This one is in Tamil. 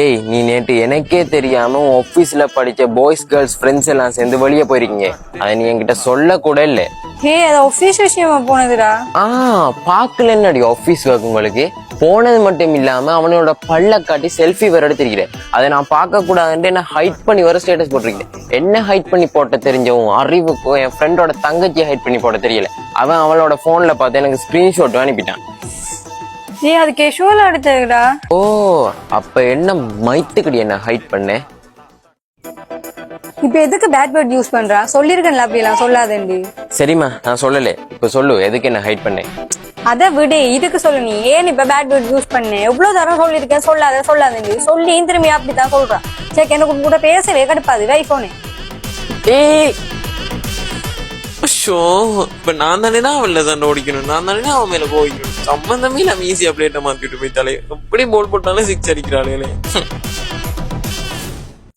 ஏய், நீ நேற்று எனக்கே தெரியாம ஆபீஸ்ல படிச்ச பாய்ஸ் கேர்ள்ஸ் ஃப்ரெண்ட்ஸ் எல்லாம் சேர்ந்து வெளியே போயிருக்கீங்க. அதை நீ என்கிட்ட சொல்ல கூட இல்ல. ஹே, அது ஆபீஸ் விஷயமா போனதுடா. பாக்கல என்னடி ஆபீஸ் ஒர்க் உங்களுக்கு போனது மட்டும் இல்லாம அவனோட பல்ல காட்டி செல்ஃபி வேற எடுத்திருக்கிறேன். அதை நான் பார்க்க கூடாதுன்ட்டு என்ன ஹைட் பண்ணி வர ஸ்டேட்டஸ் போட்டிருக்கேன். என்ன ஹைட் பண்ணி போட்ட தெரிஞ்சவும் அறிவுக்கும் என் ஃப்ரெண்டோட தங்கச்சியை ஹைட் பண்ணி போட தெரியல. அவன் அவளோட போன்ல பார்த்து எனக்கு ஸ்கிரீன்ஷாட் அனுப்பிட்டான். ஏ, அது கேஷுவலா எடுத்ததுடா. ஓ, அப்ப என்ன மைத்துக்கடி என்ன ஹைட் பண்ண? இப்ப எதுக்கு பேட் வேர்ட் யூஸ் பண்றா? சொல்லிருக்கேன்ல அப்படியெல்லாம் சொல்லாதேண்டி. சரிம்மா, நான் சொல்லல. இப்ப சொல்லு, எதுக்கு என்ன ஹைட் பண்ணேன்? அத விடு, இதுக்கு சொல்லு. நீ ஏன் இப்ப பேட் வேர்ட் யூஸ் பண்ண? எவ்வளவு தரம் சொல்லிருக்கேன் சொல்லாதேண்டி. சொல்லி திரும்பி அப்படித்தான் சொல்றான். சரி, எனக்கு கூட பேசவே கடுப்பாது. வைஃபோனு ஏய், ஷோ, இப்ப நான் தானே அவள தான் ஓடிக்கணும். நான் தானே அவன் மேல போய்க்கணும். சம்பந்தமே இல்லாம ஈஸியா பிளேட்டை மாத்திட்டு போயிட்டாலே. எப்படி போல் போட்டாலும் சிக்ஸ் அடிக்கிறாளே.